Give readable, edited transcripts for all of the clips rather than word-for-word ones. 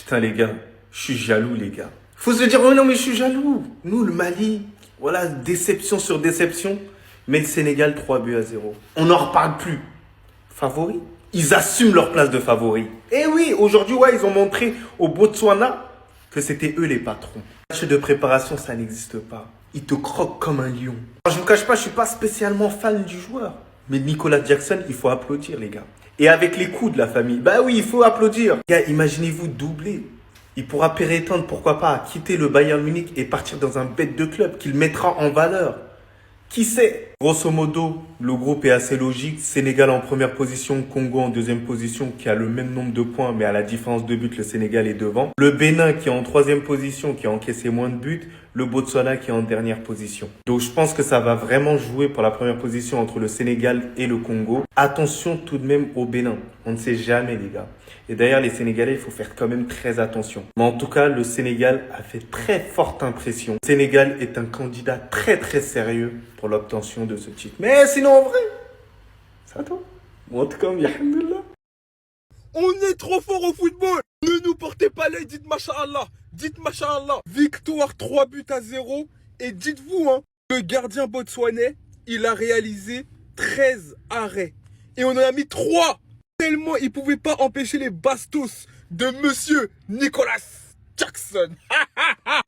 Putain, les gars, je suis jaloux, les gars. Faut se dire, oh non, mais je suis jaloux. Nous, le Mali, voilà, déception sur déception. Mais le Sénégal, 3 buts à 0. On n'en reparle plus. Favoris. Ils assument leur place de favoris. Et oui, aujourd'hui, ouais, ils ont montré au Botswana que c'était eux les patrons. Le match de préparation, ça n'existe pas. Ils te croquent comme un lion. Je vous cache pas, je suis pas spécialement fan du joueur. Mais Nicolas Jackson, il faut applaudir, les gars. Et avec les coups de la famille, bah oui, il faut applaudir. Les gars, imaginez-vous doubler. Il pourra prétendre, pourquoi pas, quitter le Bayern Munich et partir dans un bête de club qu'il mettra en valeur. Qui sait? Grosso modo, le groupe est assez logique. Sénégal en première position, Congo en deuxième position, qui a le même nombre de points, mais à la différence de buts, le Sénégal est devant. Le Bénin qui est en troisième position, qui a encaissé moins de buts. Le Botswana qui est en dernière position. Donc je pense que ça va vraiment jouer pour la première position entre le Sénégal et le Congo. Attention tout de même au Bénin. On ne sait jamais, les gars. Et d'ailleurs, les Sénégalais, il faut faire quand même très attention. Mais en tout cas, le Sénégal a fait très forte impression. Le Sénégal est un candidat très très sérieux pour l'obtention de ce titre. Mais sinon, en vrai, ça va. En tout cas, alhamdoulilah. On est trop fort au football. Ne nous portez pas l'œil, dites Masha'Allah. Dites Masha'Allah. Victoire 3 buts à 0. Et dites-vous, hein, le gardien botswanais, il a réalisé 13 arrêts. Et on en a mis 3. Tellement il pouvait pas empêcher les bastos de monsieur Nicolas Jackson.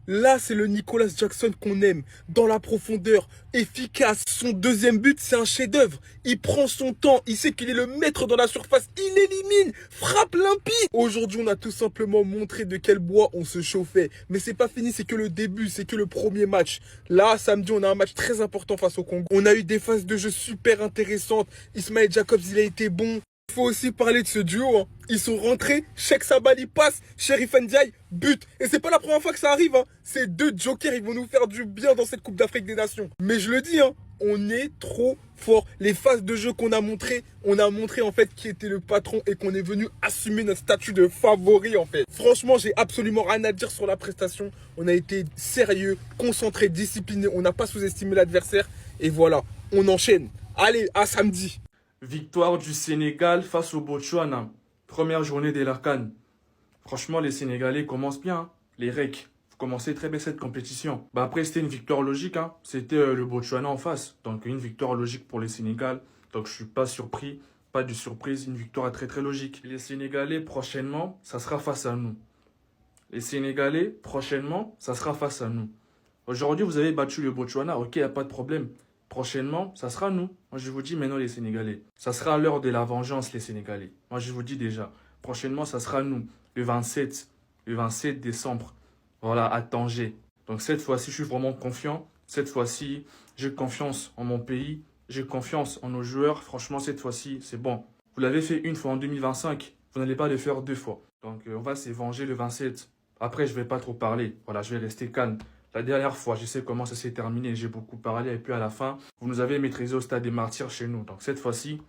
Là, c'est le Nicolas Jackson qu'on aime. Dans la profondeur, efficace. Son deuxième but, c'est un chef-d'œuvre. Il prend son temps. Il sait qu'il est le maître dans la surface. Il élimine. Frappe limpide. Aujourd'hui, on a tout simplement montré de quel bois on se chauffait. Mais c'est pas fini, c'est que le début. C'est que le premier match. Là, samedi, on a un match très important face au Congo. On a eu des phases de jeu super intéressantes. Ismaël Jacobs, il a été bon. Il faut aussi parler de ce duo. Hein. Ils sont rentrés, Cheikh Sabali passe, Sheriff Ndiaye but. Et c'est pas la première fois que ça arrive. Hein. Ces deux jokers, ils vont nous faire du bien dans cette Coupe d'Afrique des Nations. Mais je le dis, hein, on est trop fort. Les phases de jeu qu'on a montré, on a montré en fait qui était le patron et qu'on est venu assumer notre statut de favori en fait. Franchement, j'ai absolument rien à dire sur la prestation. On a été sérieux, concentré, discipliné. On n'a pas sous-estimé l'adversaire. Et voilà, on enchaîne. Allez, à samedi. Victoire du Sénégal face au Botswana. Première journée de la CAN. Franchement, les Sénégalais commencent bien. Hein. Les REC, vous commencez très bien cette compétition. Bah après, c'était une victoire logique. Hein. C'était le Botswana en face. Donc, une victoire logique pour les Sénégal. Donc, je suis pas surpris. Pas de surprise. Une victoire très très logique. Les Sénégalais, prochainement, ça sera face à nous. Les Sénégalais, prochainement, ça sera face à nous. Aujourd'hui, vous avez battu le Botswana. Ok, il n'y a pas de problème. Prochainement, ça sera nous. Moi, je vous dis maintenant, les Sénégalais. Ça sera l'heure de la vengeance, les Sénégalais. Moi, je vous dis déjà. Prochainement, ça sera nous. Le 27 décembre. Voilà, à Tanger. Donc, cette fois-ci, je suis vraiment confiant. Cette fois-ci, j'ai confiance en mon pays. J'ai confiance en nos joueurs. Franchement, cette fois-ci, c'est bon. Vous l'avez fait une fois en 2025. Vous n'allez pas le faire 2 fois. Donc, on va se venger le 27. Après, je ne vais pas trop parler. Voilà, je vais rester calme. La dernière fois, je sais comment ça s'est terminé, j'ai beaucoup parlé et puis à la fin, vous nous avez maîtrisé au stade des martyrs chez nous. Donc cette fois-ci,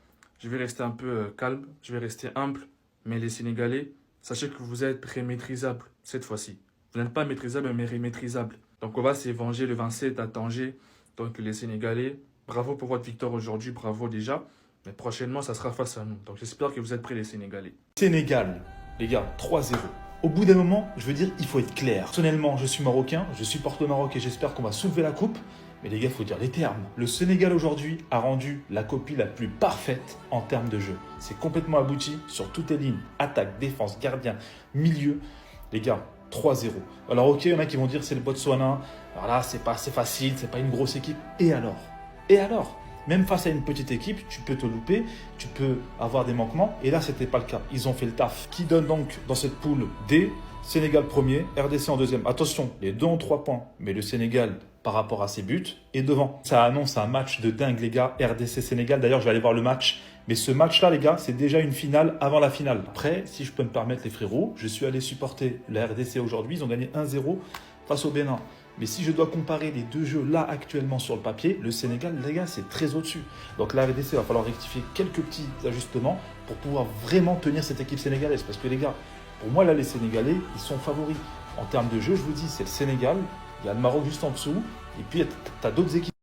je vais rester un peu calme, je vais rester humble. Mais les Sénégalais, sachez que vous êtes maîtrisables cette fois-ci. Vous n'êtes pas maîtrisables, mais maîtrisables. Donc on va se venger le 27 à Tanger. Donc les Sénégalais, bravo pour votre victoire aujourd'hui, bravo déjà. Mais prochainement, ça sera face à nous. Donc j'espère que vous êtes prêts les Sénégalais. Sénégal, les gars, 3-0. Au bout d'un moment, je veux dire, il faut être clair. Personnellement, je suis marocain, je supporte le Maroc et j'espère qu'on va soulever la coupe. Mais les gars, il faut dire les termes. Le Sénégal aujourd'hui a rendu la copie la plus parfaite en termes de jeu. C'est complètement abouti sur toutes les lignes. Attaque, défense, gardien, milieu. Les gars, 3-0. Alors ok, il y en a qui vont dire c'est le Botswana. Alors là, c'est pas assez facile, c'est pas une grosse équipe. Et alors? Et alors? Même face à une petite équipe, tu peux te louper, tu peux avoir des manquements. Et là, ce n'était pas le cas. Ils ont fait le taf. Qui donne donc dans cette poule D, Sénégal premier, RDC en deuxième. Attention, les deux ont 3 points. Mais le Sénégal, par rapport à ses buts, est devant. Ça annonce un match de dingue, les gars. RDC-Sénégal. D'ailleurs, je vais aller voir le match. Mais ce match-là, les gars, c'est déjà une finale avant la finale. Après, si je peux me permettre, les frérots, je suis allé supporter la RDC aujourd'hui. Ils ont gagné 1-0 face au Bénin. Mais si je dois comparer les deux jeux là actuellement sur le papier, le Sénégal, les gars, c'est très au-dessus. Donc la RDC, il va falloir rectifier quelques petits ajustements pour pouvoir vraiment tenir cette équipe sénégalaise. Parce que les gars, pour moi là, les Sénégalais, ils sont favoris. En termes de jeu, je vous dis, c'est le Sénégal, il y a le Maroc juste en dessous, et puis tu as d'autres équipes.